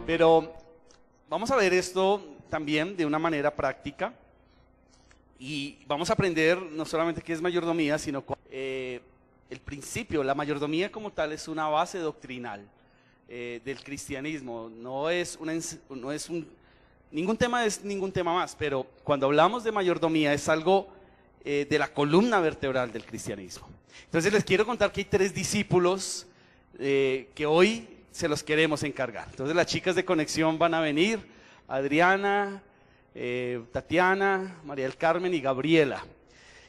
Pero vamos a ver esto también de una manera práctica y vamos a aprender no solamente qué es mayordomía, sino el principio. La mayordomía como tal es una base doctrinal del cristianismo. Ningún tema es ningún tema más, pero cuando hablamos de mayordomía es algo de la columna vertebral del cristianismo. Entonces les quiero contar que hay 3 discípulos que hoy se los queremos encargar. Entonces las chicas de conexión van a venir, Adriana, Tatiana, María del Carmen y Gabriela.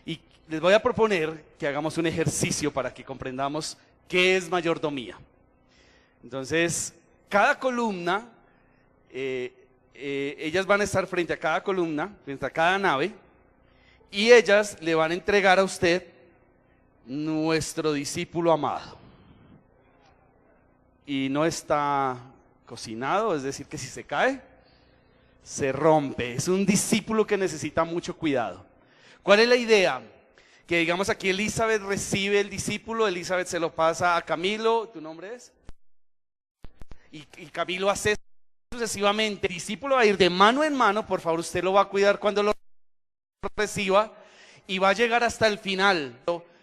Y les voy a proponer que hagamos un ejercicio para que comprendamos qué es mayordomía. Entonces, cada columna, ellas van a estar frente a cada columna, frente a cada nave, y ellas le van a entregar a usted nuestro discípulo amado. Y no está cocinado, es decir, que si se cae, se rompe. Es un discípulo que necesita mucho cuidado. ¿Cuál es la idea? Que digamos aquí Elizabeth recibe el discípulo, Elizabeth se lo pasa a Camilo, ¿tu nombre es? Y Camilo hace sucesivamente. El discípulo va a ir de mano en mano, por favor usted lo va a cuidar cuando lo reciba, y va a llegar hasta el final.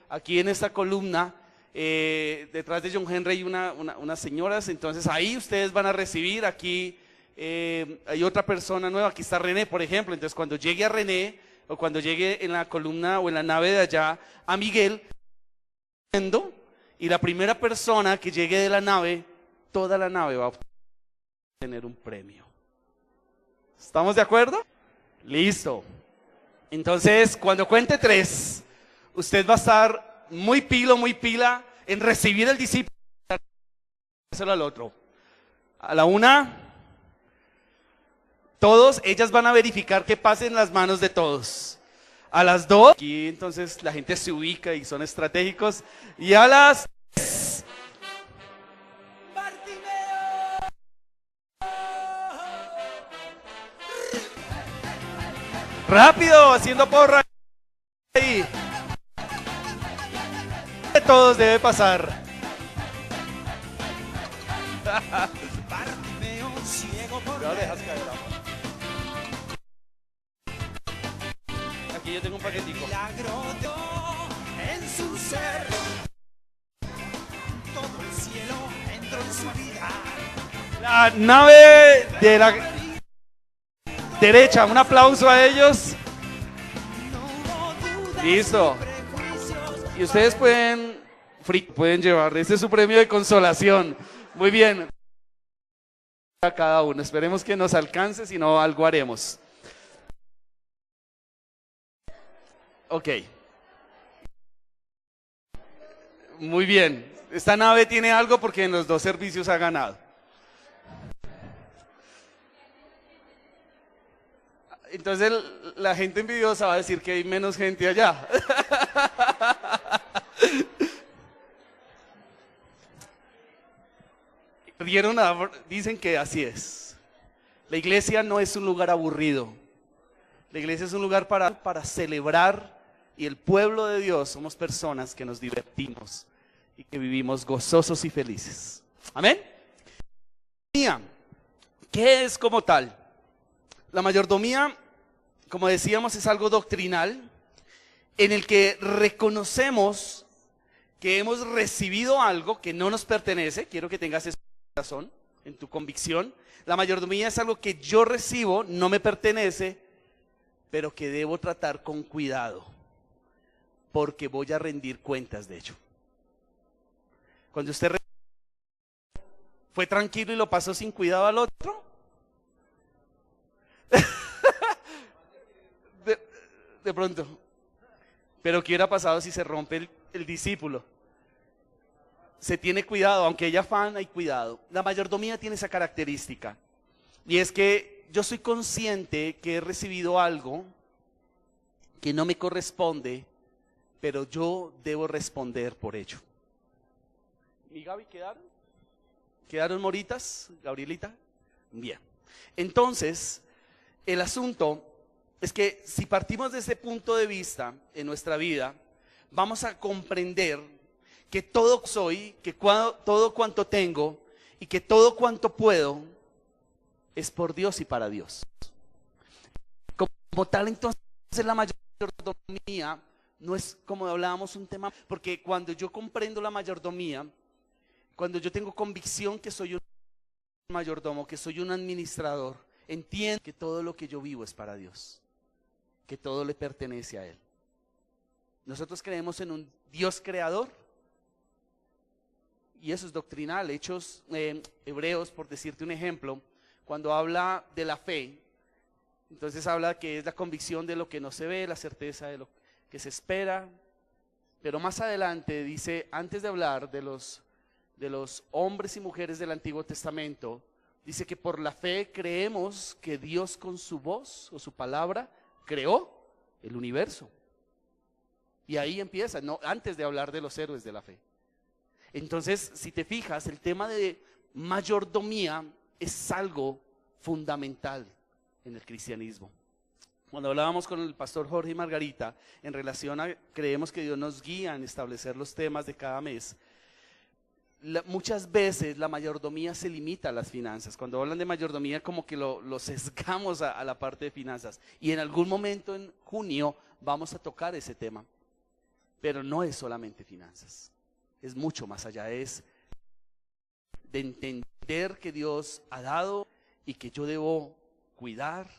Aquí en esta columna, detrás de John Henry hay unas señoras, entonces ahí ustedes van a recibir. Aquí hay otra persona nueva, aquí está René, por ejemplo. Entonces cuando llegue a René, o cuando llegue en la columna o en la nave de allá a Miguel, y la primera persona que llegue de la nave, toda la nave va a obtener un premio. ¿Estamos de acuerdo? Listo. Entonces cuando cuente 3, usted va a estar muy pila en recibir el discípulo y dárselo al otro. A la 1, todos, ellas van a verificar que pasen las manos de todos. A las 2, aquí entonces la gente se ubica y son estratégicos. Y a las 3, rápido, haciendo porra ahí. De todos debe pasar. No dejas caer, amor. Aquí yo tengo un paquetico. En su ser, todo el cielo entró en su vida. La nave de la derecha, un aplauso a ellos. Listo. Y ustedes pueden llevar, este es su premio de consolación. Muy bien. A cada uno, esperemos que nos alcance, si no algo haremos. Ok. Muy bien. Esta nave tiene algo porque en los 2 servicios ha ganado. Entonces la gente envidiosa va a decir que hay menos gente allá. Dicen que así es. La iglesia no es un lugar aburrido. La iglesia es un lugar para celebrar, y el pueblo de Dios somos personas que nos divertimos y que vivimos gozosos y felices. Amén. ¿Qué es como tal? La mayordomía, como decíamos, es algo doctrinal en el que reconocemos que hemos recibido algo que no nos pertenece. Quiero que tengas eso en tu corazón, en tu convicción. La mayordomía es algo que yo recibo, no me pertenece, pero que debo tratar con cuidado, porque voy a rendir cuentas de ello. Cuando usted fue tranquilo y lo pasó sin cuidado al otro, de pronto. Pero ¿qué hubiera pasado si se rompe el discípulo? Se tiene cuidado, aunque haya afán, hay cuidado. La mayordomía tiene esa característica, y es que yo soy consciente que he recibido algo que no me corresponde, pero yo debo responder por ello. ¿Mi Gaby quedaron? ¿Quedaron moritas, Gabrielita? Bien. Entonces, el asunto es que si partimos de ese punto de vista en nuestra vida, vamos a comprender que todo soy, que todo cuanto tengo y que todo cuanto puedo es por Dios y para Dios. Como tal, entonces la mayordomía no es, como hablábamos, un tema, porque cuando yo comprendo la mayordomía, cuando yo tengo convicción que soy un mayordomo, que soy un administrador, entiendo que todo lo que yo vivo es para Dios, que todo le pertenece a Él. Nosotros creemos en un Dios creador, y eso es doctrinal. Hechos Hebreos, por decirte un ejemplo, cuando habla de la fe, entonces habla que es la convicción de lo que no se ve, la certeza de lo que se espera, pero más adelante dice, antes de hablar de los hombres y mujeres del Antiguo Testamento, dice que por la fe creemos que Dios con su voz o su palabra creó el universo. Y ahí empieza, no, antes de hablar de los héroes de la fe. Entonces, si te fijas, el tema de mayordomía es algo fundamental en el cristianismo. Cuando hablábamos con el pastor Jorge y Margarita en relación a, creemos que Dios nos guía en establecer los temas de cada mes, muchas veces la mayordomía se limita a las finanzas. Cuando hablan de mayordomía, como que lo sesgamos a la parte de finanzas, y en algún momento en junio vamos a tocar ese tema, pero no es solamente finanzas, es mucho más allá, es de entender que Dios ha dado y que yo debo cuidar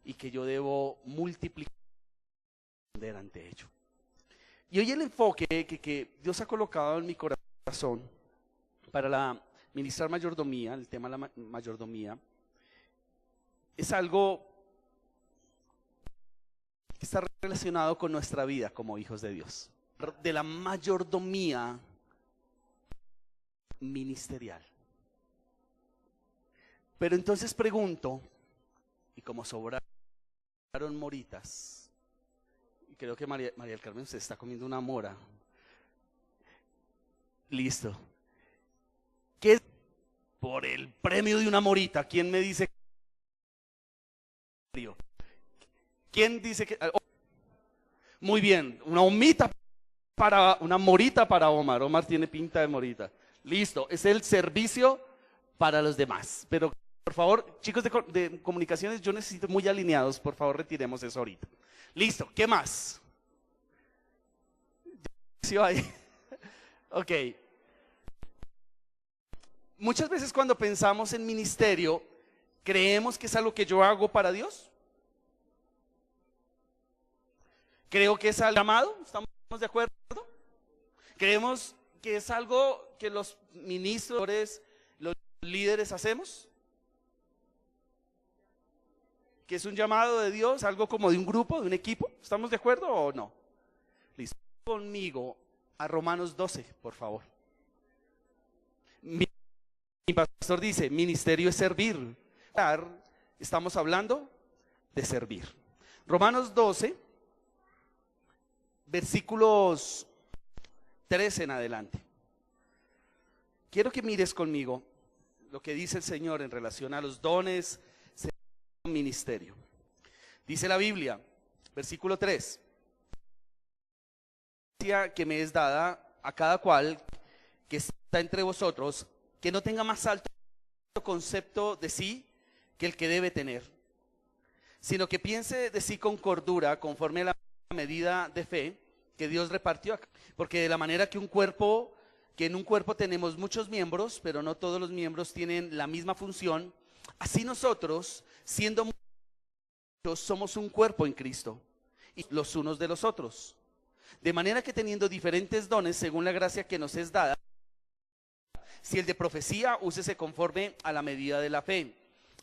y que yo debo multiplicar ante ello. Y hoy el enfoque que Dios ha colocado en mi corazón para ministrar mayordomía, el tema de la mayordomía, es algo que está relacionado con nuestra vida como hijos de Dios, de la mayordomía ministerial. Pero entonces pregunto, y como sobraron moritas, y creo que María del Carmen se está comiendo una mora, listo, ¿qué es por el premio de una morita? ¿Quién me dice? ¿Quién dice que? Muy bien, una morita para Omar. Omar tiene pinta de morita. Listo, es el servicio para los demás. Pero por favor, chicos de comunicaciones, yo necesito muy alineados. Por favor, retiremos eso ahorita. Listo, ¿qué más? ¿Sí va ahí? Ok. Muchas veces cuando pensamos en ministerio, creemos que es algo que yo hago para Dios. Creo que es algo llamado, ¿estamos de acuerdo? Creemos que es algo que los ministros, los líderes hacemos, que es un llamado de Dios, algo como de un grupo, de un equipo. ¿Estamos de acuerdo o no? Listo. Conmigo a Romanos 12, por favor. Mi pastor dice, ministerio es servir. Estamos hablando de servir. Romanos 12, versículos 13 en adelante. Quiero que mires conmigo lo que dice el Señor en relación a los dones, ministerio. Dice la Biblia, versículo 3, que me es dada a cada cual que está entre vosotros, que no tenga más alto concepto de sí que el que debe tener, sino que piense de sí con cordura, conforme a la medida de fe que Dios repartió. Porque de la manera que en un cuerpo tenemos muchos miembros, pero no todos los miembros tienen la misma función, así nosotros, siendo muchos, somos un cuerpo en Cristo, y los unos de los otros. De manera que teniendo diferentes dones según la gracia que nos es dada, si el de profecía, úsese conforme a la medida de la fe.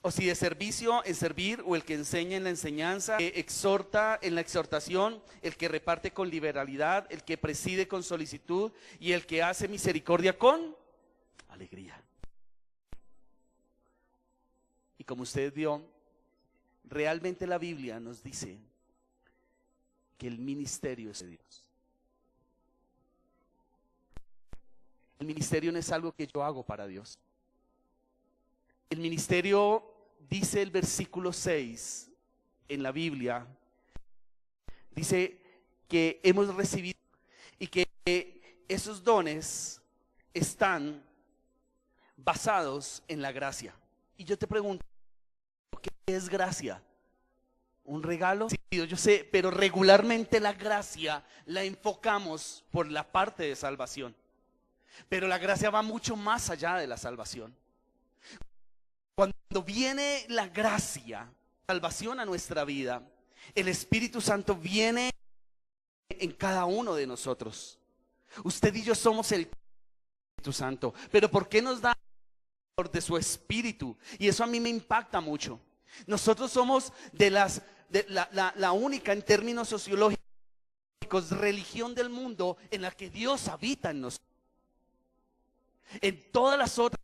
O si de servicio, en servir, o el que enseña en la enseñanza, el que exhorta en la exhortación, el que reparte con liberalidad, el que preside con solicitud, y el que hace misericordia con alegría. Y como usted vio, realmente la Biblia nos dice que el ministerio es de Dios. El ministerio no es algo que yo hago para Dios. El ministerio, dice el versículo 6 en la Biblia, dice que hemos recibido y que esos dones están basados en la gracia. Y yo te pregunto, es gracia? ¿Un regalo? Sí, yo sé, pero regularmente la gracia la enfocamos por la parte de salvación. Pero la gracia va mucho más allá de la salvación. Cuando viene la gracia, salvación a nuestra vida, el Espíritu Santo viene en cada uno de nosotros. Usted y yo somos el Espíritu Santo. Pero ¿por qué nos da de su Espíritu? Y eso a mí me impacta mucho. Nosotros somos la única en términos sociológicos religión del mundo en la que Dios habita en nosotros. En todas las otras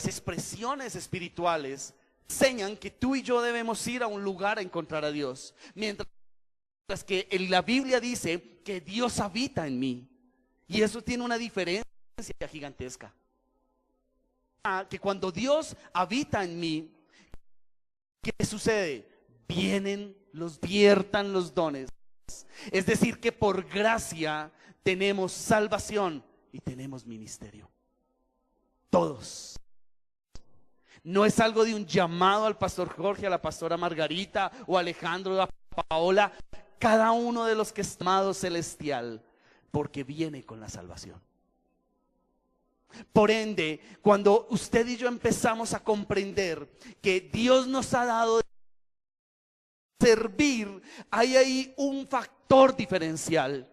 expresiones espirituales enseñan que tú y yo debemos ir a un lugar a encontrar a Dios, mientras que en la Biblia dice que Dios habita en mí, y eso tiene una diferencia gigantesca. Que cuando Dios habita en mí, ¿qué sucede? Viertan los dones. Es decir, que por gracia tenemos salvación y tenemos ministerio. Todos. No es algo de un llamado al pastor Jorge, a la pastora Margarita o a Alejandro, a Paola. Cada uno de los que es llamado celestial, porque viene con la salvación. Por ende, cuando usted y yo empezamos a comprender que Dios nos ha dado servir, hay ahí un factor diferencial.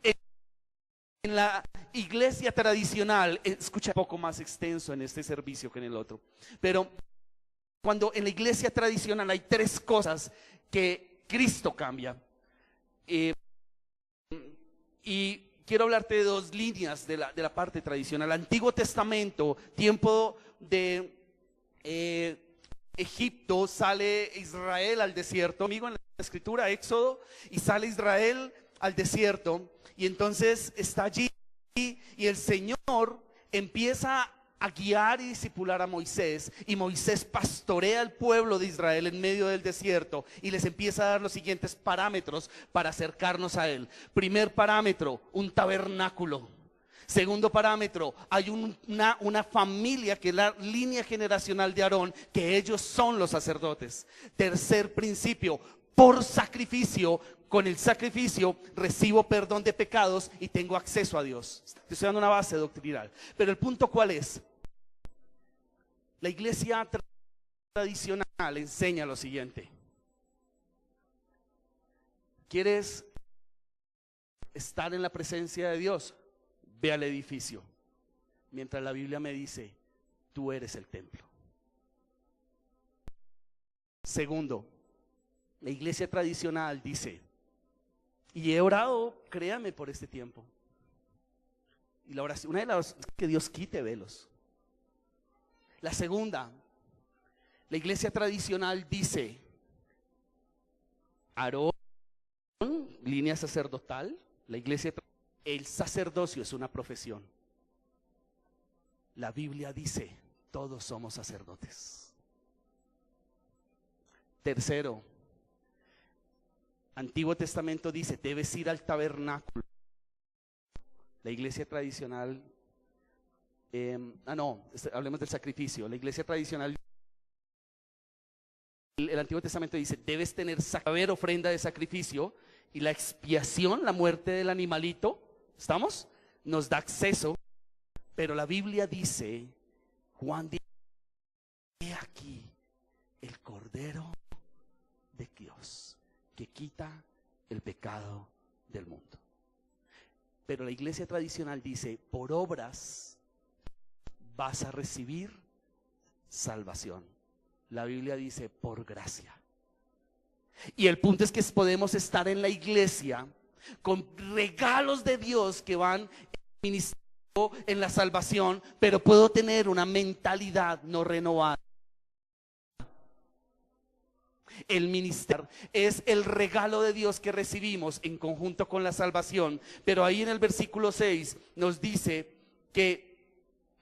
En la iglesia tradicional, escucha, un poco más extenso en este servicio que en el otro, pero cuando en la iglesia tradicional hay tres cosas que Cristo cambia, y quiero hablarte de dos líneas de la parte tradicional. Antiguo Testamento, tiempo de Egipto, sale Israel al desierto, amigo, en la escritura, Éxodo, y sale Israel al desierto, y entonces está allí, y el Señor empieza a guiar y discipular a Moisés, y Moisés pastorea al pueblo de Israel en medio del desierto, y les empieza a dar los siguientes parámetros para acercarnos a Él. Primer parámetro, un tabernáculo. Segundo parámetro, hay una familia que es la línea generacional de Aarón, que ellos son los sacerdotes. Tercer principio, por sacrificio, con el sacrificio recibo perdón de pecados y tengo acceso a Dios. Estoy dando una base doctrinal. Pero el punto, ¿cuál es? La iglesia tradicional enseña lo siguiente: ¿quieres estar en la presencia de Dios? Ve al edificio, mientras la Biblia me dice, tú eres el templo. Segundo, la iglesia tradicional dice, y he orado, créame, por este tiempo, y la oración, una de las es que Dios quite velos. La segunda, la iglesia tradicional dice, Aarón, línea sacerdotal, la iglesia tradicional, el sacerdocio es una profesión. La Biblia dice, todos somos sacerdotes. Tercero, Antiguo Testamento dice, debes ir al tabernáculo. La iglesia tradicional, hablemos del sacrificio. La iglesia tradicional, el Antiguo Testamento dice, debes haber ofrenda de sacrificio, y la expiación, la muerte del animalito, ¿estamos? Nos da acceso, pero la Biblia dice, Juan dice, he aquí el Cordero de Dios que quita el pecado del mundo. Pero la iglesia tradicional dice, por obras vas a recibir salvación. La Biblia dice, por gracia. Y el punto es que podemos estar en la iglesia con regalos de Dios que van ministrando en la salvación, pero puedo tener una mentalidad no renovada. El ministerio es el regalo de Dios que recibimos en conjunto con la salvación, pero ahí en el versículo 6 nos dice que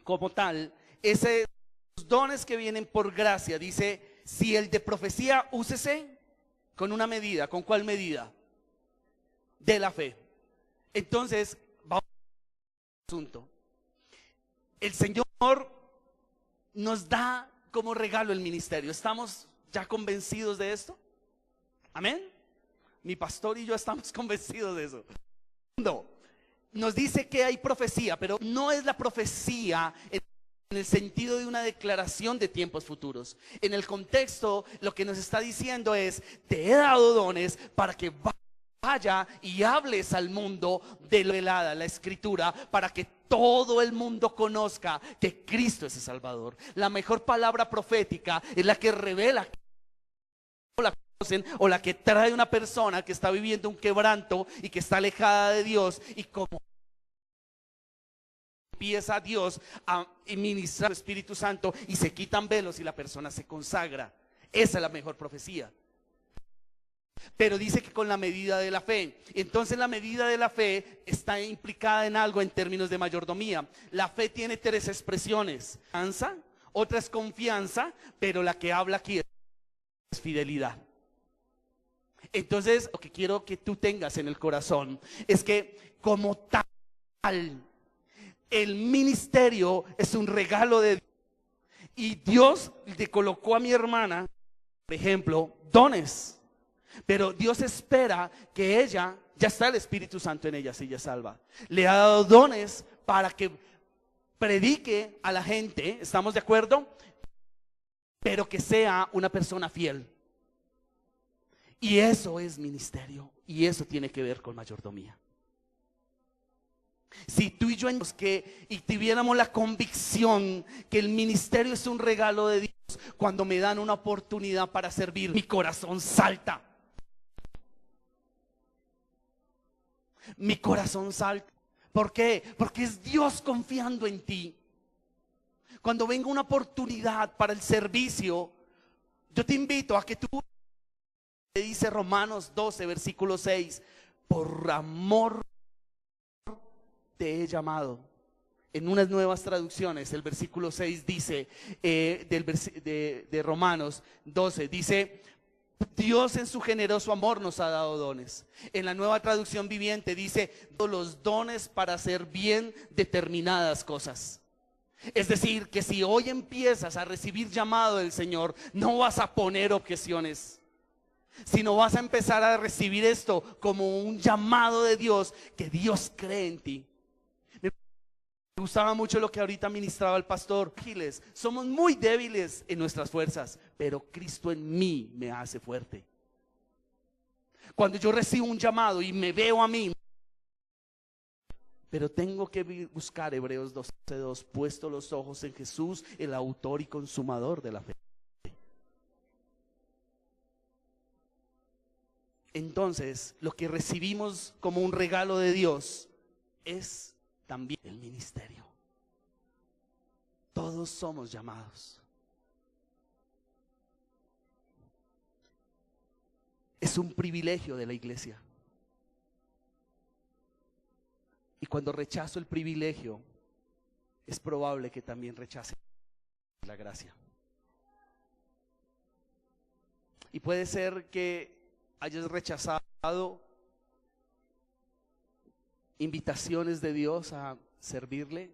como tal, esos dones que vienen por gracia, dice, si el de profecía, úsese con una medida. ¿Con cuál medida? De la fe. Entonces, vamos al asunto. El Señor nos da como regalo el ministerio. Estamos ¿Ya convencidos de esto? Amén. Mi pastor y yo estamos convencidos de eso. No, nos dice que hay profecía, pero no es la profecía en el sentido de una declaración de tiempos futuros. En el contexto, lo que nos está diciendo es: te he dado dones para que vaya y hables al mundo de la escritura, para que todo el mundo conozca que Cristo es el Salvador. La mejor palabra profética es la que revela o la que trae una persona que está viviendo un quebranto y que está alejada de Dios, y como empieza Dios a ministrar el Espíritu Santo y se quitan velos y la persona se consagra. Esa es la mejor profecía. Pero dice que con la medida de la fe. Entonces la medida de la fe está implicada en algo en términos de mayordomía. La fe tiene tres expresiones: otra es confianza, pero la que habla aquí es fidelidad. Entonces lo que quiero que tú tengas en el corazón es que como tal, el ministerio es un regalo de Dios. Y Dios le colocó a mi hermana, por ejemplo, dones. Pero Dios espera que ella, ya está el Espíritu Santo en ella, si ella es salva. Le ha dado dones para que predique a la gente, ¿estamos de acuerdo? Pero que sea una persona fiel. Y eso es ministerio, y eso tiene que ver con mayordomía. Si tú y yo y tuviéramos la convicción que el ministerio es un regalo de Dios, cuando me dan una oportunidad para servir, mi corazón salta. Mi corazón salta. ¿Por qué? Porque es Dios confiando en ti. Cuando venga una oportunidad para el servicio, yo te invito a que tú, dice Romanos 12, versículo 6, por amor te he llamado. En unas nuevas traducciones, el versículo 6 dice, de Romanos 12, dice: Dios en su generoso amor nos ha dado dones. En la nueva traducción viviente dice: los dones para hacer bien determinadas cosas. Es decir, que si hoy empiezas a recibir llamado del Señor, no vas a poner objeciones, sino vas a empezar a recibir esto como un llamado de Dios, que Dios cree en ti. Me gustaba mucho lo que ahorita ministraba el pastor Giles. Somos muy débiles en nuestras fuerzas, pero Cristo en mí me hace fuerte. Cuando yo recibo un llamado y me veo a mí, pero tengo que buscar Hebreos 12:2, puesto los ojos en Jesús, el autor y consumador de la fe. Entonces, lo que recibimos como un regalo de Dios es también el ministerio. Todos somos llamados. Es un privilegio de la iglesia. Y cuando rechazo el privilegio, es probable que también rechace la gracia. Y puede ser que hayas rechazado invitaciones de Dios a servirle.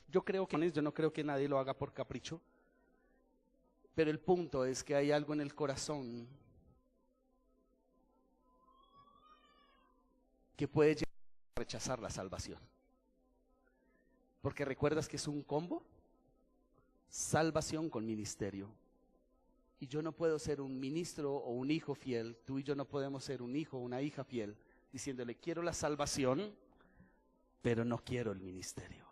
Yo no creo que nadie lo haga por capricho, pero el punto es que hay algo en el corazón que puede llegar a rechazar la salvación. Porque recuerdas que es un combo: salvación con ministerio. Y yo no puedo ser un ministro o un hijo fiel, tú y yo no podemos ser un hijo o una hija fiel, diciéndole: quiero la salvación, pero no quiero el ministerio.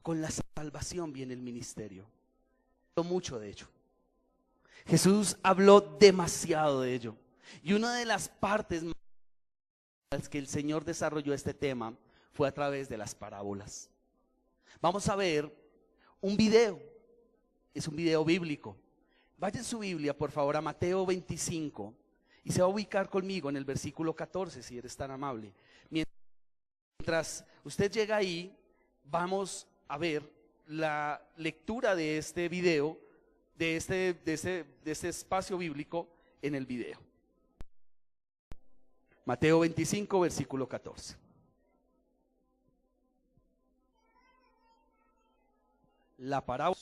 Con la salvación viene el ministerio. Mucho de ello. Jesús habló demasiado de ello. Y una de las partes en las que el Señor desarrolló este tema fue a través de las parábolas. Vamos a ver un video. Es un video bíblico. Vaya en su Biblia, por favor, a Mateo 25 y se va a ubicar conmigo en el versículo 14, si eres tan amable. Mientras usted llega ahí, vamos a ver la lectura de este video, de este espacio bíblico en el video. Mateo 25, versículo 14. la parábola.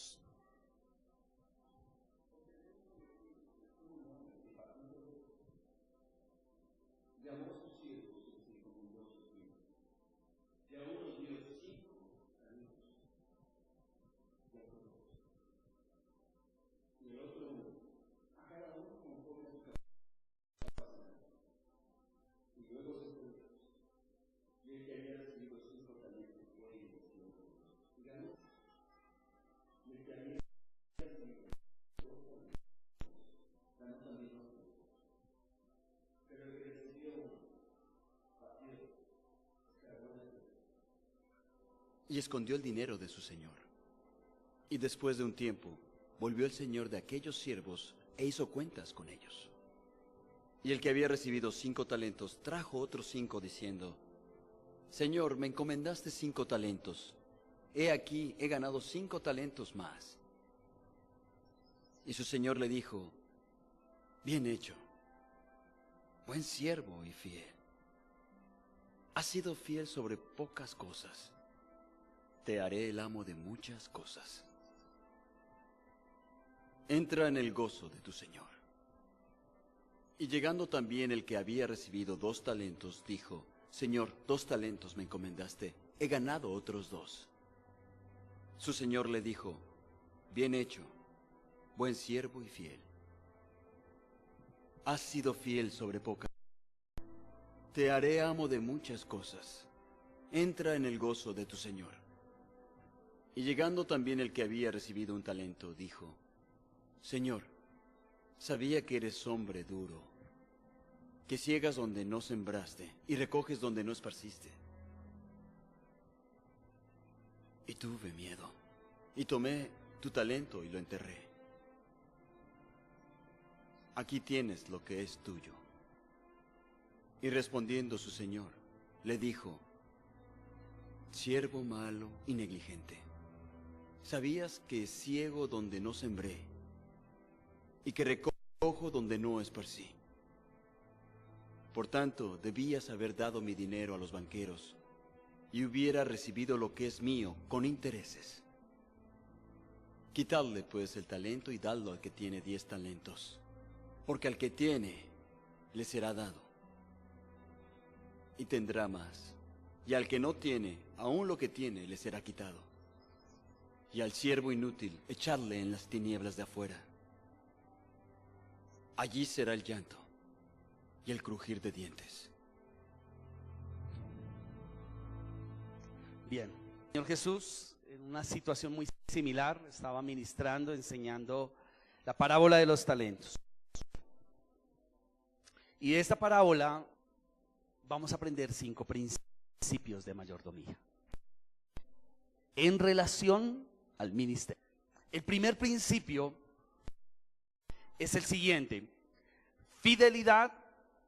Y escondió el dinero de su señor. Y después de un tiempo, volvió el señor de aquellos siervos e hizo cuentas con ellos. Y el que había recibido 5 talentos trajo otros 5 diciendo: Señor, me encomendaste 5 talentos. He aquí, he ganado 5 talentos más. Y su señor le dijo: Bien hecho, buen siervo y fiel. Has sido fiel sobre pocas cosas. Te haré el amo de muchas cosas. Entra en el gozo de tu señor. Y llegando también el que había recibido 2 talentos, dijo: Señor, 2 talentos me encomendaste, he ganado otros 2. Su señor le dijo: Bien hecho, buen siervo y fiel. Has sido fiel sobre poca. Te haré amo de muchas cosas. Entra en el gozo de tu señor. Y llegando también el que había recibido 1 talento, dijo: Señor, sabía que eres hombre duro, que ciegas donde no sembraste y recoges donde no esparciste. Y tuve miedo, y tomé tu talento y lo enterré. Aquí tienes lo que es tuyo. Y respondiendo su señor, le dijo: Siervo malo y negligente, ¿sabías que ciego donde no sembré y que recojo donde no esparcí? Por tanto, debías haber dado mi dinero a los banqueros y hubiera recibido lo que es mío con intereses. Quitadle pues el talento y dadlo al que tiene 10 talentos, porque al que tiene le será dado y tendrá más, y al que no tiene, aún lo que tiene le será quitado. Y al siervo inútil, echadle en las tinieblas de afuera. Allí será el llanto y el crujir de dientes. Bien, el Señor Jesús, en una situación muy similar, estaba ministrando, enseñando la parábola de los talentos. Y de esta parábola vamos a aprender 5 principios de mayordomía en relación al ministerio. El primer principio es el siguiente: fidelidad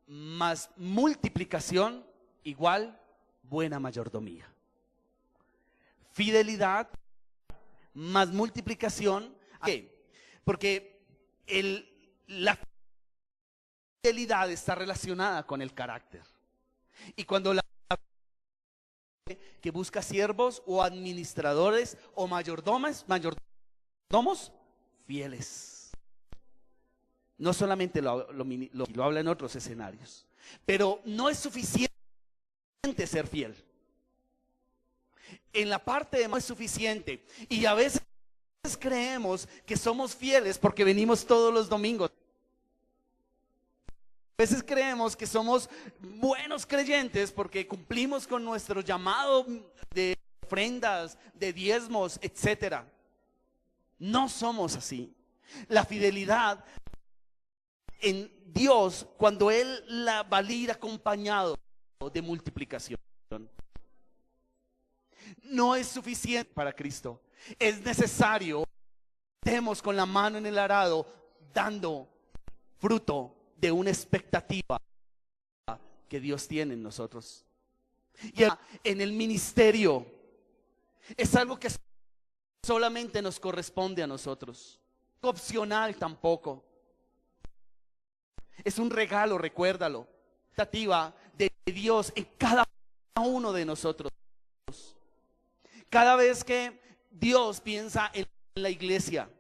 más multiplicación igual buena mayordomía. Fidelidad más multiplicación. ¿Por qué? Porque la fidelidad está relacionada con el carácter. Y cuando que busca siervos o administradores o mayordomos fieles. No solamente lo habla en otros escenarios, pero no es suficiente ser fiel. En la parte de no es suficiente, y a veces creemos que somos fieles porque venimos todos los domingos. A veces creemos que somos buenos creyentes porque cumplimos con nuestro llamado de ofrendas, de diezmos, etcétera. No somos así. La fidelidad en Dios, cuando Él la va a ir acompañado de multiplicación, no es suficiente para Cristo. Es necesario que estemos con la mano en el arado, dando fruto de una expectativa que Dios tiene en nosotros. Y en el ministerio es algo que solamente nos corresponde a nosotros, opcional tampoco. Es un regalo, recuérdalo, expectativa de Dios en cada uno de nosotros. Cada vez que Dios piensa en la iglesia.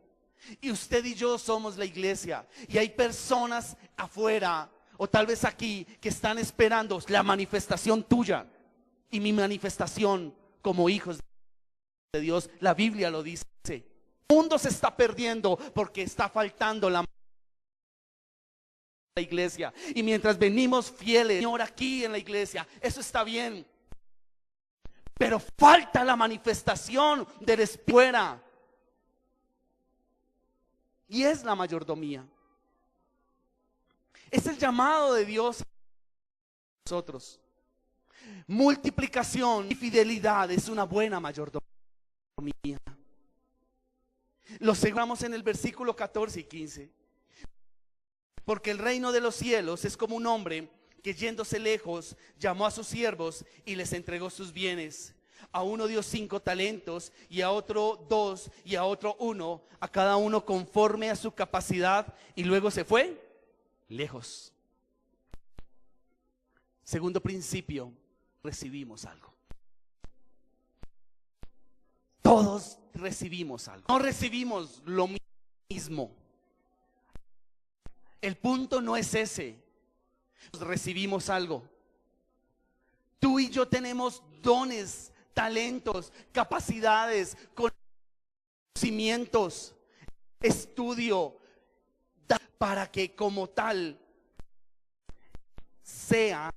Y usted y yo somos la iglesia. Y hay personas afuera, o tal vez aquí, que están esperando la manifestación tuya y mi manifestación como hijos de Dios. La Biblia lo dice. El mundo se está perdiendo porque está faltando la iglesia. Y mientras venimos fieles, Señor, aquí en la iglesia, eso está bien. Pero falta la manifestación del Espíritu. Y es la mayordomía. Es el llamado de Dios a nosotros. Multiplicación y fidelidad es una buena mayordomía. Lo aseguramos en el versículo 14 y 15. Porque el reino de los cielos es como un hombre que yéndose lejos llamó a sus siervos y les entregó sus bienes. A uno dio 5 talentos, y a otro 2, y a otro 1, a cada uno conforme a su capacidad, y luego se fue lejos. Segundo principio, recibimos algo. Todos recibimos algo. No recibimos lo mismo. El punto no es ese. Recibimos algo. Tú y yo tenemos dones, talentos, capacidades, conocimientos, estudio, para que como tal sea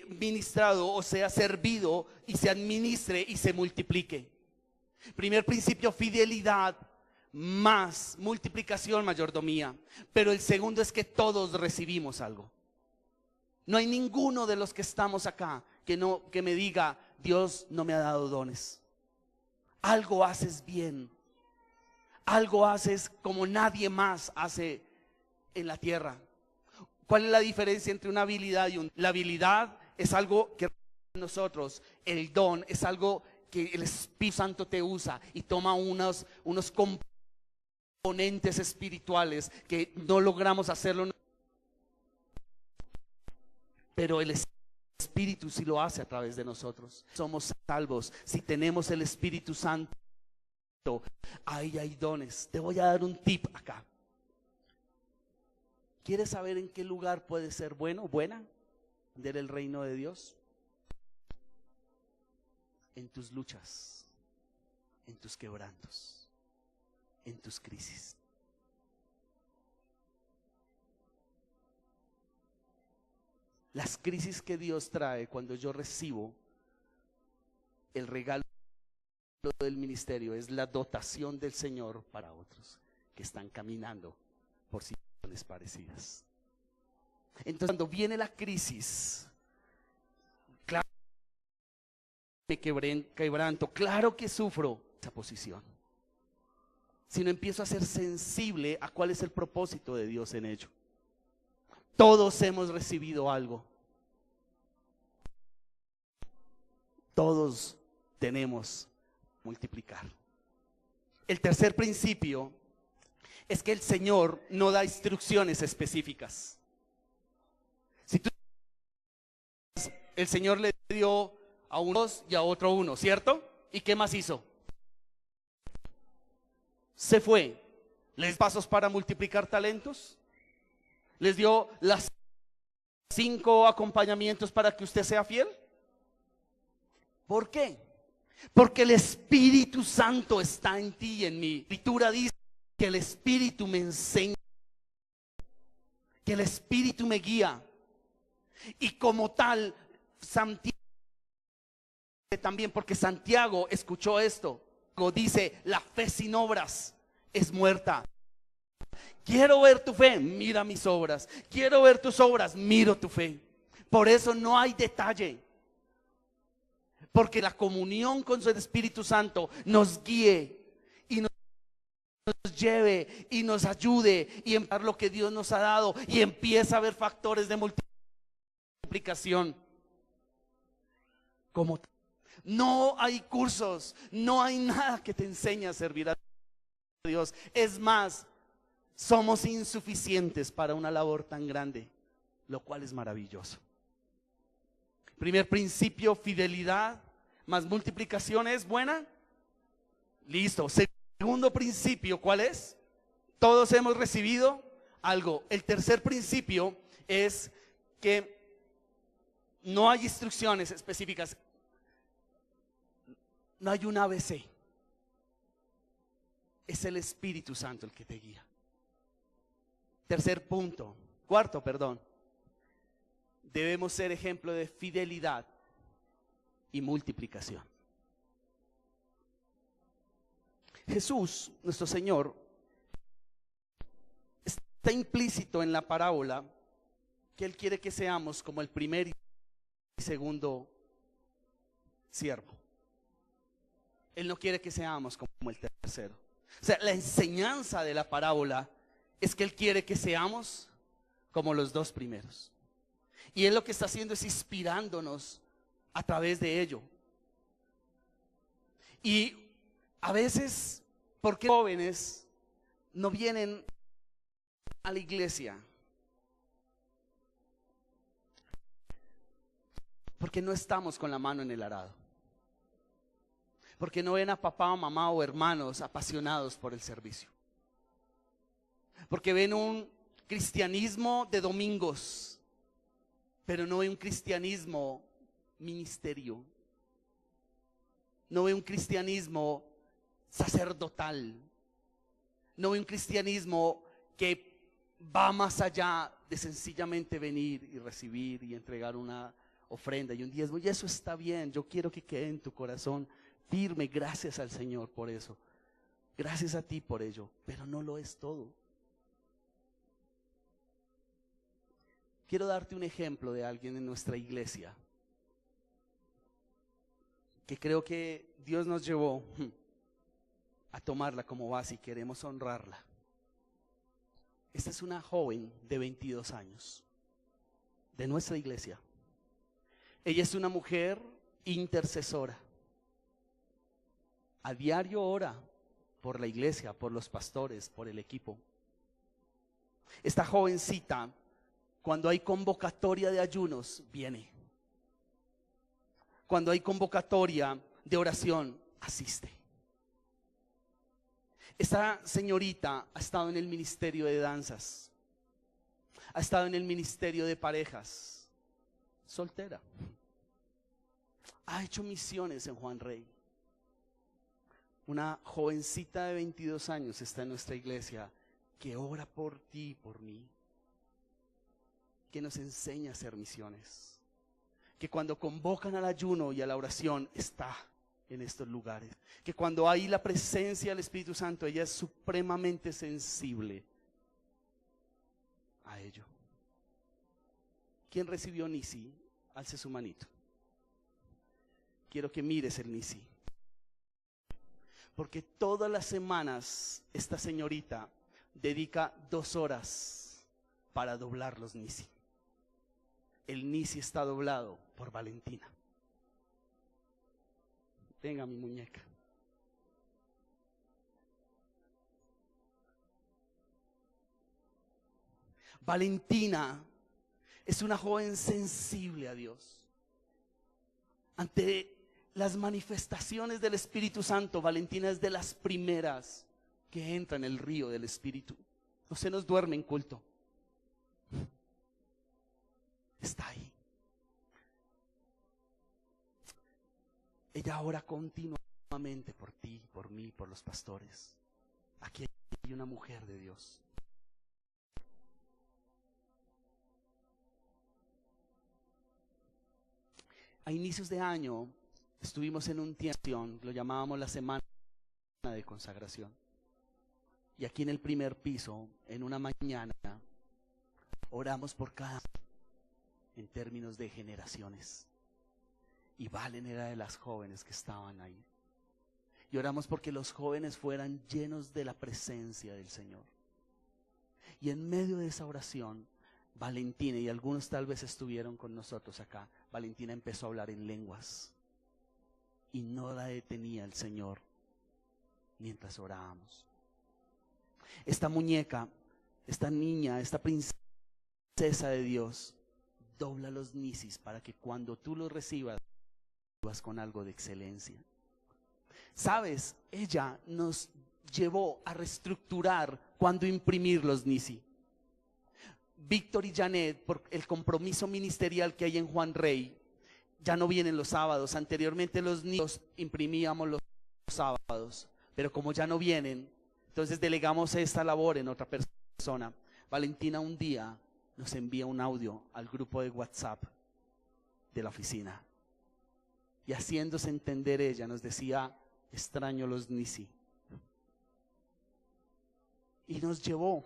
ministrado o sea servido y se administre y se multiplique. Primer principio, fidelidad más multiplicación, mayordomía. Pero el segundo es que todos recibimos algo. No hay ninguno de los que estamos acá que me diga: Dios no me ha dado dones. Algo haces bien. Algo haces como nadie más hace en la tierra. ¿Cuál es la diferencia entre una habilidad y la habilidad es algo que nosotros, el don es algo que el Espíritu Santo te usa y toma unos componentes espirituales que no logramos hacerlo, pero el Espíritu sí lo hace a través de nosotros. Somos salvos si tenemos el Espíritu Santo. Ahí hay dones. Te voy a dar un tip acá. ¿Quieres saber en qué lugar puede ser bueno, buena del reino de Dios? En tus luchas, en tus quebrantos, en tus crisis. Las crisis que Dios trae cuando yo recibo el regalo del ministerio es la dotación del Señor para otros que están caminando por situaciones parecidas. Entonces, cuando viene la crisis, claro que me quebranto, claro que sufro esa posición. Si no empiezo a ser sensible a cuál es el propósito de Dios en ello. Todos hemos recibido algo. Todos tenemos multiplicar. El tercer principio es que el Señor no da instrucciones específicas. Si tú, el Señor le dio a unos y a otro uno, ¿cierto? ¿Y qué más hizo? Se fue. ¿Les dio pasos para multiplicar talentos? ¿Les dio las 5 acompañamientos para que usted sea fiel? ¿Por qué? Porque el Espíritu Santo está en ti y en mí. La Escritura dice que el Espíritu me enseña, que el Espíritu me guía. Y como tal, Santiago también, porque Santiago escuchó esto, dice: la fe sin obras es muerta. Quiero ver tu fe, mira mis obras. Quiero ver tus obras, miro tu fe. Por eso no hay detalle. Porque la comunión con su Espíritu Santo nos guíe y nos lleve y nos ayude y empezar lo que Dios nos ha dado, y empieza a haber factores de multiplicación. Como no hay cursos, no hay nada que te enseñe a servir a Dios. Es más, somos insuficientes para una labor tan grande, lo cual es maravilloso. Primer principio, fidelidad más multiplicación es buena. Listo. Segundo principio, ¿cuál es? Todos hemos recibido algo. El tercer principio es que no hay instrucciones específicas. No hay un ABC. Es el Espíritu Santo el que te guía. Cuarto, perdón. Debemos ser ejemplo de fidelidad y multiplicación. Jesús, nuestro Señor, está implícito en la parábola que Él quiere que seamos como el primer y segundo siervo. Él no quiere que seamos como el tercero. O sea, la enseñanza de la parábola es que Él quiere que seamos como los dos primeros. Y Él lo que está haciendo es inspirándonos a través de ello. Y a veces, ¿por qué jóvenes no vienen a la iglesia? Porque no estamos con la mano en el arado. Porque no ven a papá, mamá o hermanos apasionados por el servicio. Porque ven un cristianismo de domingos, pero no ven un cristianismo ministerio. No ven un cristianismo sacerdotal. No ven un cristianismo que va más allá de sencillamente venir y recibir y entregar una ofrenda y un diezmo. Y eso está bien, yo quiero que quede en tu corazón firme. Gracias al Señor por eso. Gracias a ti por ello, pero no lo es todo. Quiero darte un ejemplo de alguien en nuestra iglesia que creo que Dios nos llevó a tomarla como base y queremos honrarla. Esta es una joven de 22 años de nuestra iglesia. Ella es una mujer intercesora. A diario ora por la iglesia, por los pastores, por el equipo. Esta jovencita, cuando hay convocatoria de ayunos, viene. Cuando hay convocatoria de oración, asiste. Esta señorita ha estado en el ministerio de danzas, ha estado en el ministerio de parejas, soltera. Ha hecho misiones en Juan Rey. Una jovencita de 22 años está en nuestra iglesia que ora por ti y por mí, que nos enseña a hacer misiones, que cuando convocan al ayuno y a la oración está en estos lugares, que cuando hay la presencia del Espíritu Santo ella es supremamente sensible a ello. ¿Quién recibió Nisi? Alce su manito. Quiero que mires el Nisi, porque todas las semanas esta señorita dedica 2 horas para doblar los Nisi. El Nisi está doblado por Valentina. Venga mi muñeca. Valentina es una joven sensible a Dios. Ante las manifestaciones del Espíritu Santo, Valentina es de las primeras que entra en el río del Espíritu. No se nos duerme en culto. Está ahí. Ella ora continuamente por ti, por mí, por los pastores. Aquí hay una mujer de Dios. A inicios de año estuvimos en un tiempo, lo llamábamos la semana de consagración. Y aquí en el primer piso, en una mañana, oramos por cada en términos de generaciones. Y Valen era de las jóvenes que estaban ahí. Y oramos porque los jóvenes fueran llenos de la presencia del Señor. Y en medio de esa oración, Valentina, y algunos tal vez estuvieron con nosotros acá, Valentina empezó a hablar en lenguas. Y no la detenía el Señor mientras orábamos. Esta muñeca, esta niña, esta princesa de Dios, dobla los nisis para que cuando tú los recibas con algo de excelencia. Sabes, ella nos llevó a reestructurar cuándo imprimir los Nisi. Víctor y Janet, por el compromiso ministerial que hay en Juan Rey, ya no vienen los sábados. Anteriormente los niños imprimíamos los sábados, pero como ya no vienen, entonces delegamos esta labor en otra persona. Valentina un día nos envía un audio al grupo de WhatsApp de la oficina y haciéndose entender ella nos decía: extraño los Nisi. Y nos llevó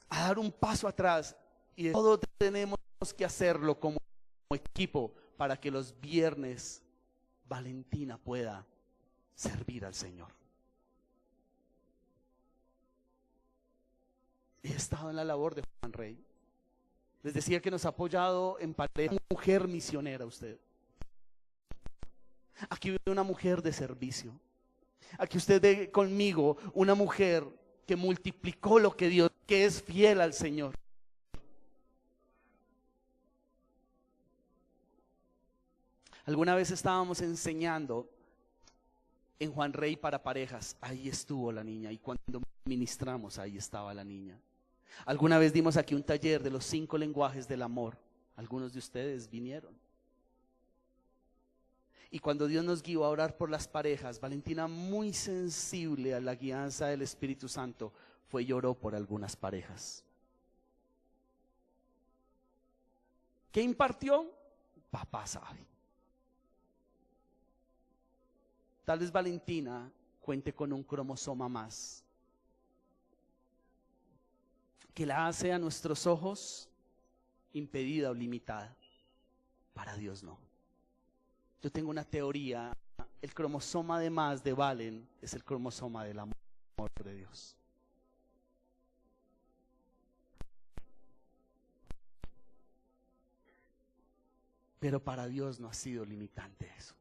a dar un paso atrás, y todo tenemos que hacerlo como equipo para que los viernes Valentina pueda servir al Señor. He estado en la labor de Juan Rey. Les decía que nos ha apoyado en pareja, mujer misionera usted. Aquí ve una mujer de servicio. Aquí usted ve conmigo una mujer que multiplicó lo que Dios, que es fiel al Señor. Alguna vez estábamos enseñando en Juan Rey para parejas. Ahí estuvo la niña, y cuando ministramos ahí estaba la niña. Alguna vez dimos aquí un taller de los 5 lenguajes del amor. Algunos de ustedes vinieron. Y cuando Dios nos guió a orar por las parejas, Valentina, muy sensible a la guianza del Espíritu Santo, fue y oró por algunas parejas. ¿Qué impartió? Papá sabe. Tal vez Valentina cuente con un cromosoma más, que la hace a nuestros ojos impedida o limitada. Para Dios no. Yo tengo una teoría: el cromosoma de más de Valen es el cromosoma del amor de Dios. Pero para Dios no ha sido limitante eso.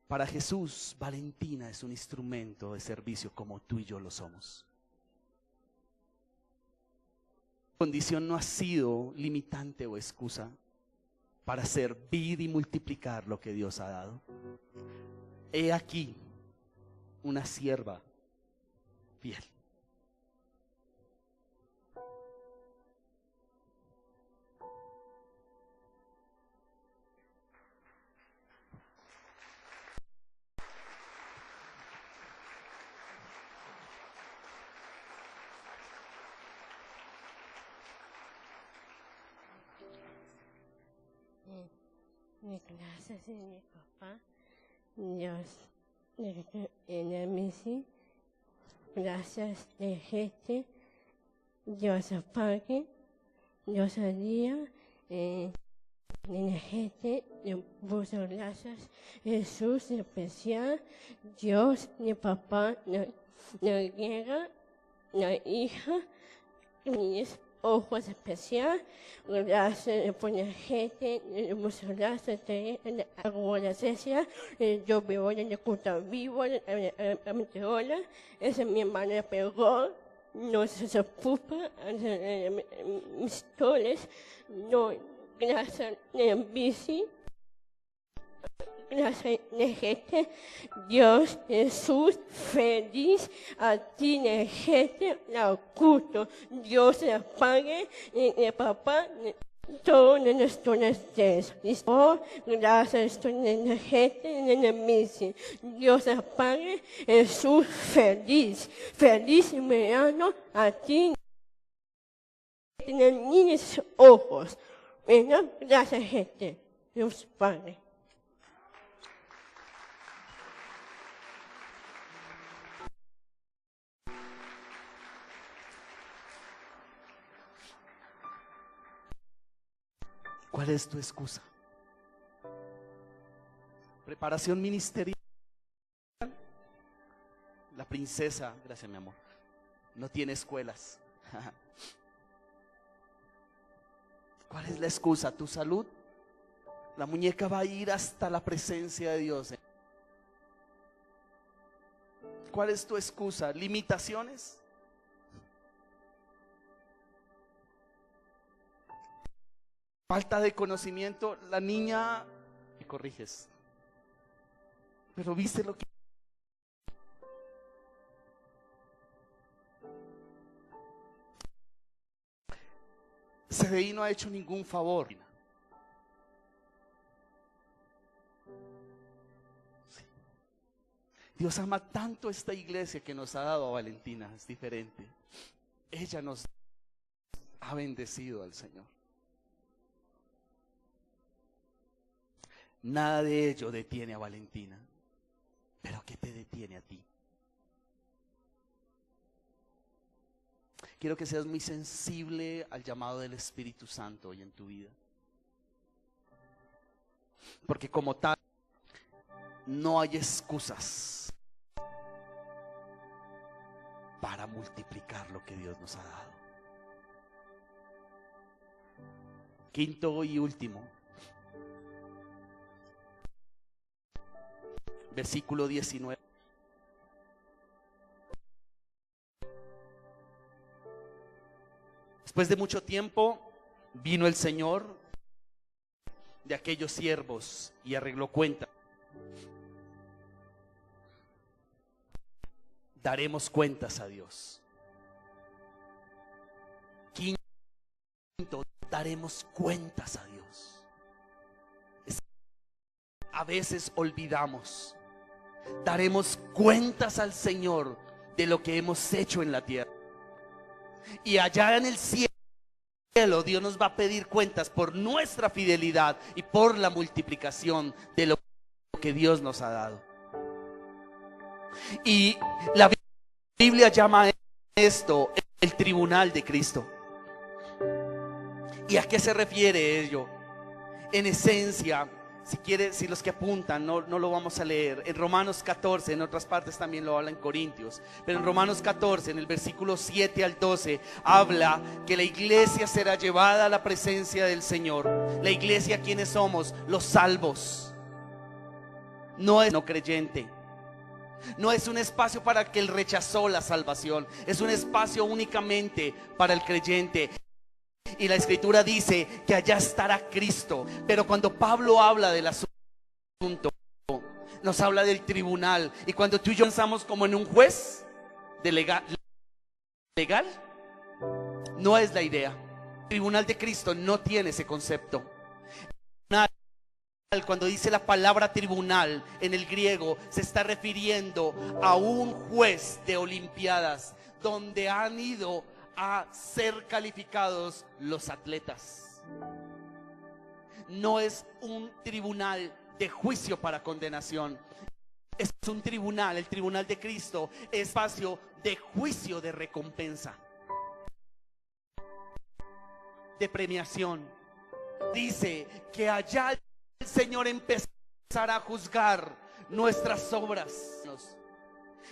Para Jesús, Valentina es un instrumento de servicio como tú y yo lo somos. Condición no ha sido limitante o excusa para servir y multiplicar lo que Dios ha dado. He aquí una sierva fiel. Gracias, mi papá. Dios, en el misi. Gracias, de gente. Dios apague. Dios día. En la gente. Muchas gracias. Jesús especial. Dios, mi papá, la llega, la hija, mis ojos especial. Gracias por la gente, muchas gracias. Agradecer, yo vivo en el culto vivo, a mi teoría, esa es mi hermana pegó, no se ocupa, mis toles, no, gracias en bici. Gracias, gente. Dios, Jesús, feliz a ti, gente, la oculto. Dios le pague, papá, todos nuestros deseos. Oh, gracias, la gente, en el misi. Dios le pague, Jesús, feliz. Feliz verano a ti. Tienen mis ojos. Venga, gracias, gente. Dios pague. ¿Cuál es tu excusa? Preparación ministerial. La princesa, gracias mi amor, no tiene escuelas. ¿Cuál es la excusa? ¿Tu salud? La muñeca va a ir hasta la presencia de Dios. ¿Cuál es tu excusa? ¿Limitaciones? falta de conocimiento, la niña, me corriges, pero viste lo que CDI no ha hecho ningún favor. Sí. Dios ama tanto esta iglesia que nos ha dado a Valentina, es diferente. Ella nos ha bendecido al Señor. Nada de ello detiene a Valentina, pero ¿qué te detiene a ti? Quiero que seas muy sensible al llamado del Espíritu Santo hoy en tu vida, porque como tal no hay excusas para multiplicar lo que Dios nos ha dado. Quinto y último, versículo 19. Después de mucho tiempo vino el Señor de aquellos siervos y arregló cuenta. Daremos cuentas a Dios. Quinto, daremos cuentas a Dios. A veces olvidamos. Daremos cuentas al Señor de lo que hemos hecho en la tierra. Y allá en el cielo Dios nos va a pedir cuentas por nuestra fidelidad y por la multiplicación de lo que Dios nos ha dado. Y la Biblia llama a esto el tribunal de Cristo. ¿Y a qué se refiere ello? En esencia, si los que apuntan, no lo vamos a leer. En Romanos 14, en otras partes también lo habla en Corintios, pero en Romanos 14, en el versículo 7 al 12, habla que la iglesia será llevada a la presencia del Señor. La iglesia, ¿quiénes somos? Los salvos. No es no creyente. No es un espacio para el que él rechazó la salvación. Es un espacio únicamente para el creyente. Y la Escritura dice que allá estará Cristo. Pero cuando Pablo habla del asunto, nos habla del tribunal. Y cuando tú y yo pensamos como en un juez de legal, no es la idea. El tribunal de Cristo no tiene ese concepto. Cuando dice la palabra tribunal en el griego, se está refiriendo a un juez de olimpiadas donde han ido a ser calificados los atletas. No es un tribunal de juicio para condenación. Es un tribunal, el tribunal de Cristo, espacio de juicio, de recompensa, de premiación. Dice que allá el Señor empezará a juzgar nuestras obras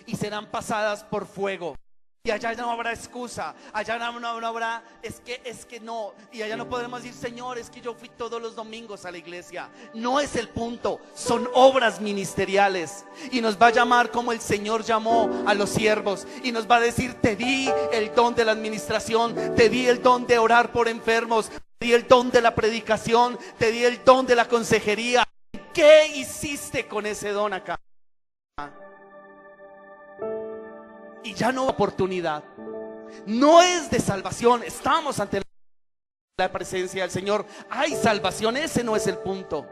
y serán pasadas por fuego. Y allá no habrá excusa, allá no habrá, es que no, y allá no podremos decir, Señor, es que yo fui todos los domingos a la iglesia. No es el punto, son obras ministeriales. Y nos va a llamar como el Señor llamó a los siervos, y nos va a decir, te di el don de la administración, te di el don de orar por enfermos, te di el don de la predicación, te di el don de la consejería. ¿Qué hiciste con ese don acá? Y ya no hay oportunidad. No es de salvación. Estamos ante la presencia del Señor. Hay salvación. Ese no es el punto.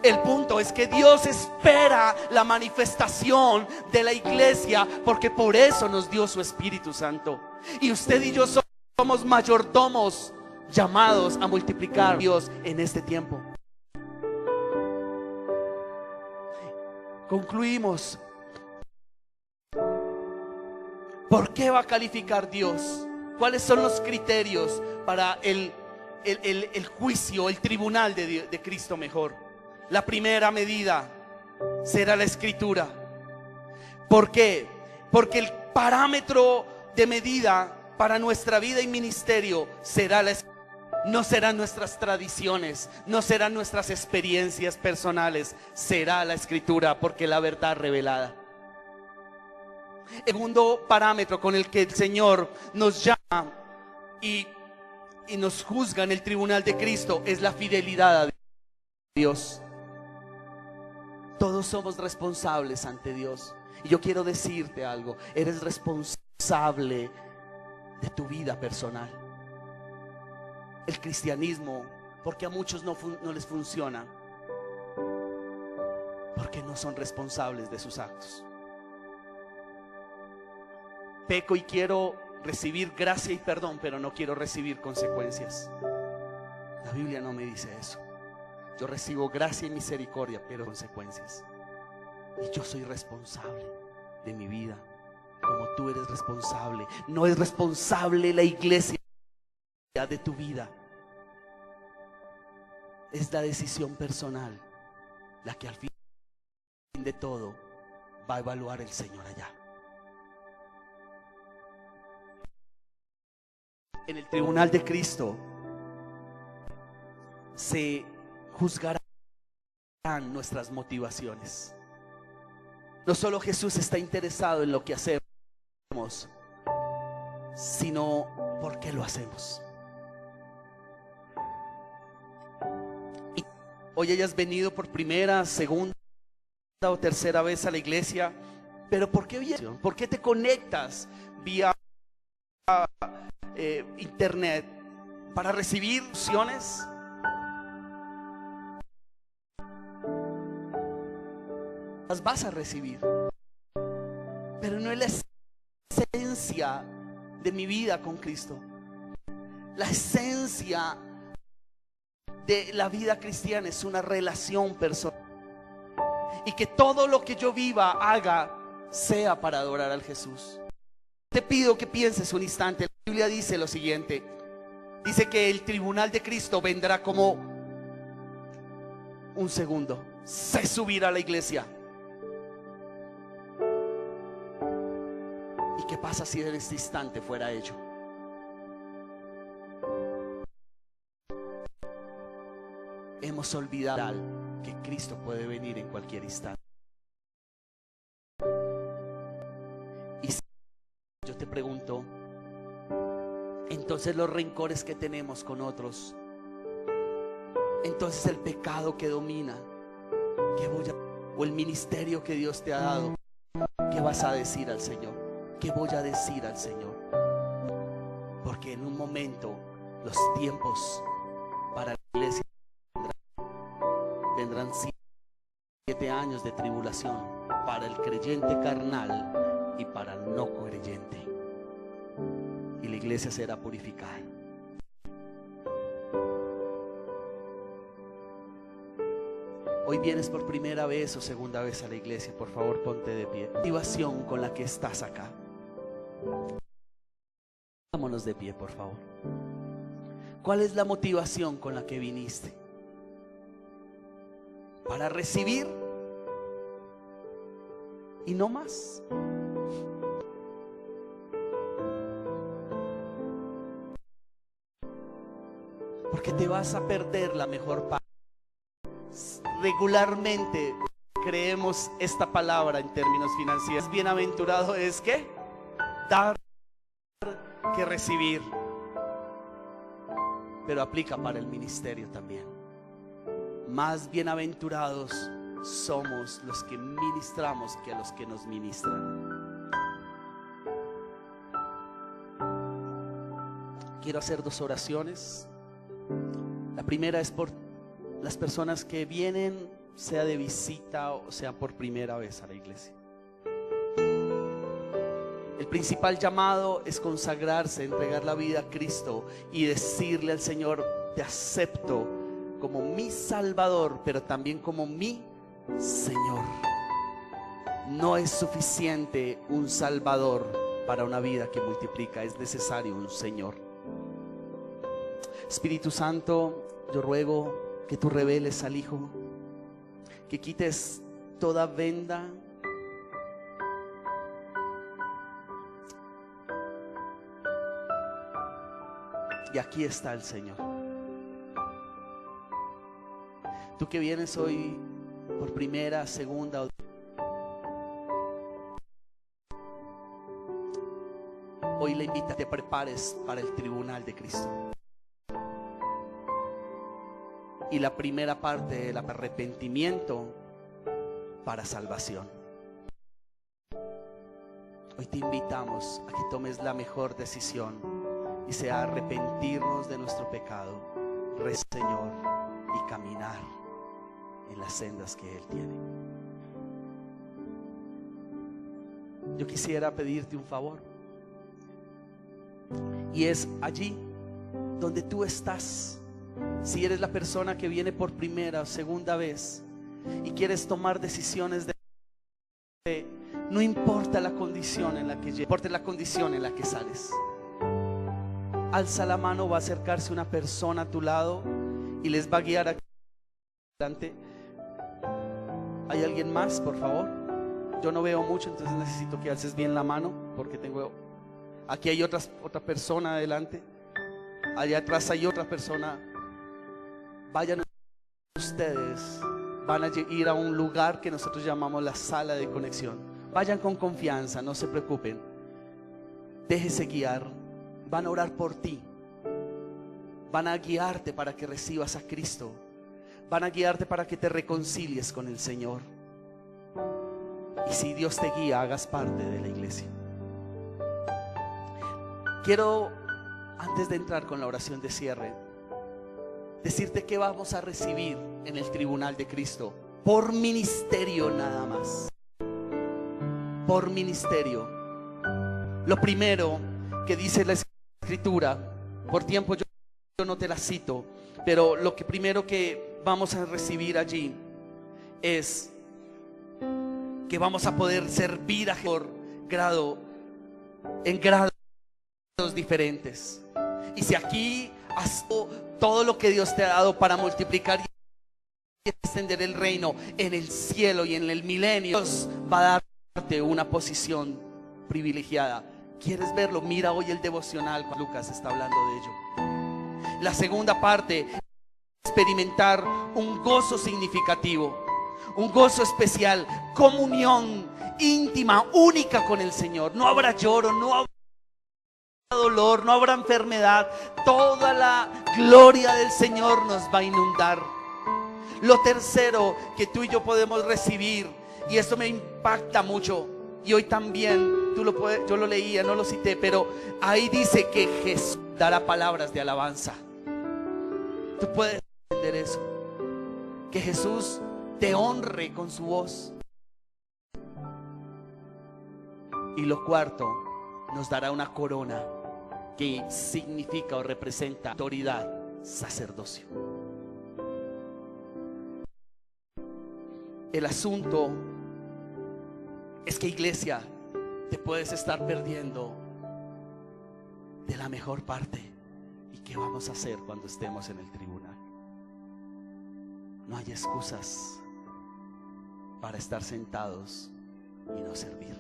El punto es que Dios espera la manifestación de la iglesia, porque por eso nos dio su Espíritu Santo. Y usted y yo somos mayordomos llamados a multiplicar a Dios en este tiempo. Concluimos. ¿Por qué va a calificar Dios? ¿Cuáles son los criterios para el juicio, el tribunal de Cristo mejor? La primera medida será la Escritura. ¿Por qué? Porque el parámetro de medida para nuestra vida y ministerio será la Escritura. No serán nuestras tradiciones, no serán nuestras experiencias personales, será la Escritura, porque la verdad revelada. El segundo parámetro con el que el Señor nos llama y y nos juzga en el tribunal de Cristo es la fidelidad a Dios. Todos somos responsables ante Dios. Y yo quiero decirte algo: eres responsable de tu vida personal. El cristianismo, porque a muchos no les funciona, porque no son responsables de sus actos. Peco y quiero recibir gracia y perdón, pero no quiero recibir consecuencias. La Biblia no me dice eso. Yo recibo gracia y misericordia, pero consecuencias. Y yo soy responsable de mi vida, como tú eres responsable. No es responsable la iglesia de tu vida. Es la decisión personal la que al fin de todo va a evaluar el Señor allá. En el tribunal de Cristo se juzgarán nuestras motivaciones. No solo Jesús está interesado en lo que hacemos, sino por qué lo hacemos. Y hoy hayas venido por primera, segunda o tercera vez a la iglesia, pero ¿por qué vienes? ¿Por qué te conectas vía internet? ¿Para recibir opciones? Las vas a recibir, pero no es la esencia de mi vida con Cristo. La esencia de la vida cristiana es una relación personal, y que todo lo que yo viva, haga, sea para adorar al Jesús. Te pido que pienses un instante. La Biblia dice lo siguiente: dice que el tribunal de Cristo vendrá como un segundo. Se subirá a la iglesia. ¿Y qué pasa si en este instante fuera ello? Hemos olvidado que Cristo puede venir en cualquier instante. Y si yo te pregunto, entonces los rencores que tenemos con otros, entonces el pecado que domina, o el ministerio que Dios te ha dado, ¿qué vas a decir al Señor? ¿Qué voy a decir al Señor? Porque en un momento los tiempos para la iglesia vendrán 7 años de tribulación para el creyente carnal y para el no creyente, y la iglesia será purificada. Hoy vienes por primera vez o segunda vez a la iglesia, por favor ponte de pie. Motivación con la que estás acá. Vámonos de pie, por favor. ¿Cuál es la motivación con la que viniste? ¿Para recibir y no más? Porque te vas a perder la mejor parte. Regularmente creemos esta palabra en términos financieros. Bienaventurado es que dar que recibir, pero aplica para el ministerio también. Más bienaventurados somos los que ministramos que los que nos ministran. Quiero hacer 2 oraciones. La primera es por las personas que vienen, sea de visita o sea por primera vez a la iglesia. El principal llamado es consagrarse, entregar la vida a Cristo y decirle al Señor: te acepto como mi Salvador, pero también como mi Señor. No es suficiente un Salvador para una vida que multiplica, es necesario un Señor. Espíritu Santo, yo ruego que tú reveles al Hijo, que quites toda venda, y aquí está el Señor. Tú que vienes hoy por primera, segunda hoy le invito a que te prepares para el tribunal de Cristo. y la primera parte del arrepentimiento para salvación. Hoy te invitamos a que tomes la mejor decisión y sea arrepentirnos de nuestro pecado, Señor, y caminar en las sendas que Él tiene. Yo quisiera pedirte un favor, y es allí donde tú estás. Si eres la persona que viene por primera o segunda vez y quieres tomar decisiones de fe, no importa la condición en la que llegues, no importa la condición en la que sales, alza la mano, va a acercarse una persona a tu lado y les va a guiar aquí adelante. ¿Hay alguien más, por favor? Yo no veo mucho, entonces necesito que alces bien la mano, porque aquí hay otra persona adelante, allá atrás hay otra persona. Vayan ustedes, van a ir a un lugar que nosotros llamamos la sala de conexión. Vayan con confianza, no se preocupen, déjese guiar. Van a orar por ti, van a guiarte para que recibas a Cristo, van a guiarte para que te reconcilies con el Señor. Y si Dios te guía, hagas parte de la iglesia. Quiero, antes de entrar con la oración de cierre, decirte que vamos a recibir en el tribunal de Cristo por ministerio nada más. Por ministerio. Lo primero que dice la Escritura, por tiempo yo no te la cito, pero lo que primero que vamos a recibir allí es que vamos a poder servir a Jesús en grados diferentes. Y si aquí has todo lo que Dios te ha dado para multiplicar y extender el reino en el cielo y en el milenio, Dios va a darte una posición privilegiada. ¿Quieres verlo? Mira hoy el devocional, Lucas está hablando de ello. La segunda parte, experimentar un gozo significativo, un gozo especial, comunión íntima, única con el Señor. No habrá lloro, no habrá dolor, no habrá enfermedad. Toda la gloria del Señor nos va a inundar. Lo tercero que tú y yo podemos recibir, y esto me impacta mucho, y hoy también yo lo leía, no lo cité, pero ahí dice que Jesús dará palabras de alabanza. Tú puedes entender eso, que Jesús te honre con su voz. Y lo cuarto, nos dará una corona que significa o representa autoridad, sacerdocio. El asunto es que, iglesia, te puedes estar perdiendo de la mejor parte. ¿Y qué vamos a hacer cuando estemos en el tribunal? No hay excusas para estar sentados y no servir.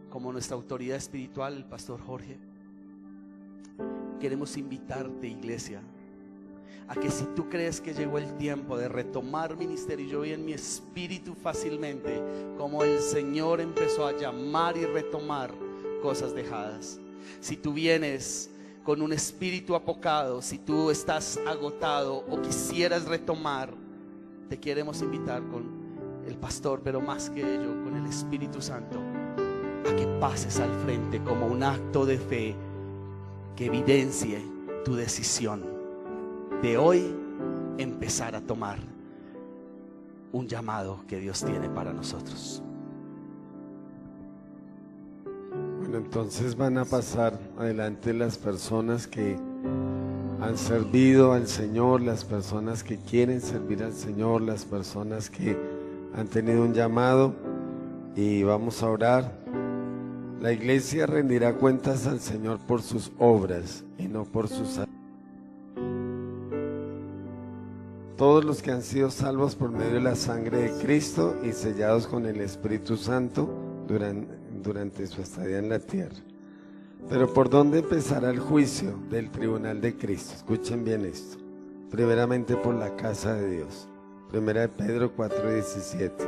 Como nuestra autoridad espiritual, el pastor Jorge, queremos invitarte, iglesia, a que si tú crees que llegó el tiempo de retomar ministerio, yo vi en mi espíritu fácilmente como el Señor empezó a llamar y retomar cosas dejadas. Si tú vienes con un espíritu apocado, si tú estás agotado o quisieras retomar, te queremos invitar con el pastor, pero más que ello, con el Espíritu Santo, a que pases al frente como un acto de fe que evidencie tu decisión de hoy empezar a tomar un llamado que Dios tiene para nosotros. Bueno, entonces van a pasar adelante las personas que han servido al Señor, las personas que quieren servir al Señor, las personas que han tenido un llamado, y vamos a orar. La iglesia rendirá cuentas al Señor por sus obras y no por sus actos. Todos los que han sido salvos por medio de la sangre de Cristo y sellados con el Espíritu Santo durante su estadía en la tierra. Pero ¿por dónde empezará el juicio del tribunal de Cristo? Escuchen bien esto. Primeramente por la casa de Dios. Primera de Pedro 4:17.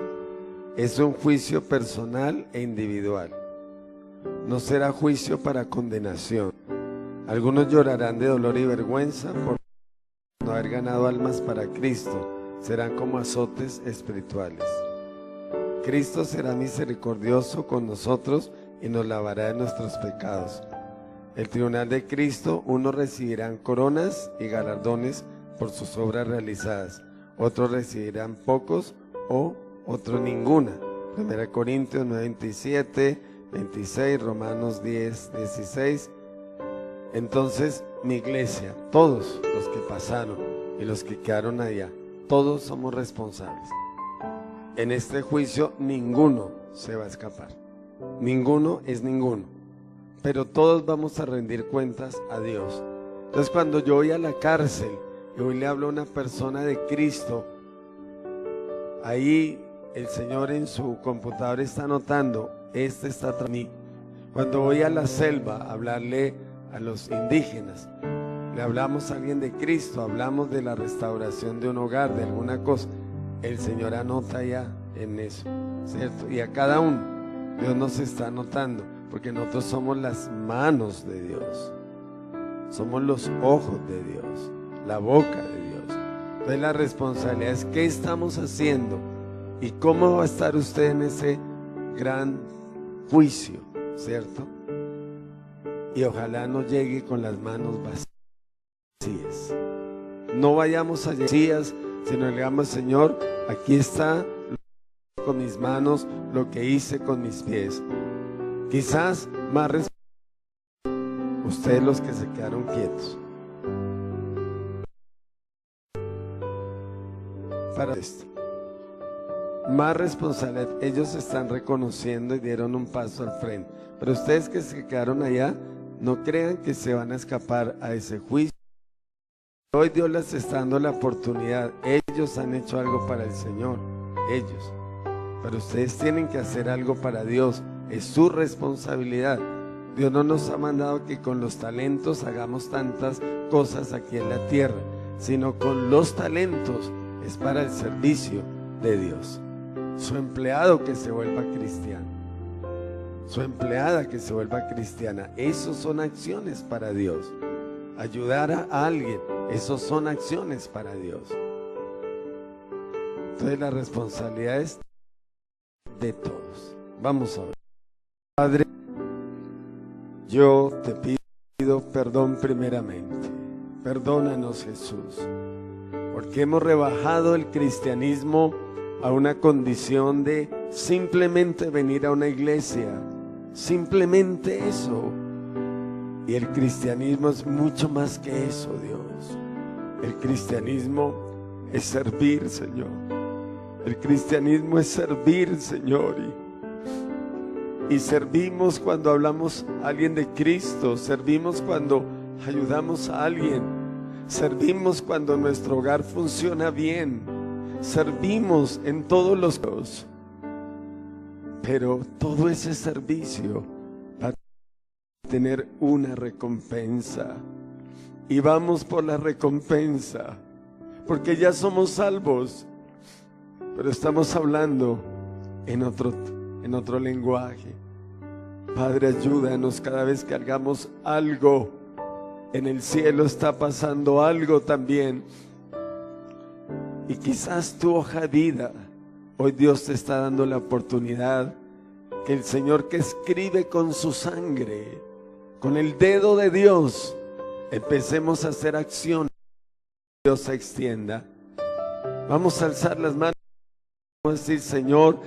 Es un juicio personal e individual. No será juicio para condenación, Algunos llorarán de dolor y vergüenza por no haber ganado almas para Cristo. Serán como azotes espirituales. Cristo será misericordioso con nosotros y nos lavará de nuestros pecados. El tribunal de Cristo, unos recibirán coronas y galardones por sus obras realizadas, otros recibirán pocos o otros ninguna. 1 Corintios 9:27, 26, Romanos 10:16. Entonces, mi iglesia, todos los que pasaron y los que quedaron allá, todos somos responsables. En este juicio ninguno se va a escapar. Ninguno es ninguno. Pero todos vamos a rendir cuentas a Dios. Entonces, cuando yo voy a la cárcel y hoy le hablo a una persona de Cristo, ahí el Señor en su computador está anotando, este está tras mí. Cuando voy a la selva a hablarle a los indígenas, le hablamos a alguien de Cristo, hablamos de la restauración de un hogar, de alguna cosa, el Señor anota ya en eso, ¿cierto? Y a cada uno, Dios nos está anotando, porque nosotros somos las manos de Dios, somos los ojos de Dios, la boca de Dios. Entonces la responsabilidad es qué estamos haciendo y cómo va a estar usted en ese gran juicio, ¿cierto? Y ojalá no llegue con las manos vacías. No vayamos a vacías, sino digamos, Señor, aquí está con mis manos lo que hice con mis pies. Quizás más ustedes los que se quedaron quietos. Para esto, más responsabilidad, ellos están reconociendo y dieron un paso al frente. Pero ustedes que se quedaron allá, no crean que se van a escapar a ese juicio. Hoy Dios les está dando la oportunidad. Ellos han hecho algo para el Señor, ellos. Pero ustedes tienen que hacer algo para Dios. Es su responsabilidad. Dios no nos ha mandado que con los talentos hagamos tantas cosas aquí en la tierra, sino con los talentos es para el servicio de Dios. Su empleado que se vuelva cristiano, su empleada que se vuelva cristiana, esos son acciones para Dios. Ayudar a alguien, esos son acciones para Dios. Entonces la responsabilidad es de todos. Vamos a ver. Padre, yo te pido perdón primeramente. Perdónanos, Jesús, porque hemos rebajado el cristianismo a una condición de simplemente venir a una iglesia, simplemente eso. Y el cristianismo es mucho más que eso, Dios. El cristianismo es servir, Señor. El cristianismo es servir, Señor. Y servimos cuando hablamos a alguien de Cristo, servimos cuando ayudamos a alguien, servimos cuando nuestro hogar funciona bien, servimos en todos los casos. Pero todo ese servicio va a tener una recompensa. Y vamos por la recompensa, porque ya somos salvos, pero estamos hablando en otro lenguaje. Padre, ayúdanos cada vez que hagamos algo. En el cielo está pasando algo también. Y quizás tu hoja de vida, hoy Dios te está dando la oportunidad que el Señor que escribe con su sangre, con el dedo de Dios, empecemos a hacer acciones. Dios se extienda. Vamos a alzar las manos. Vamos a decir, Señor,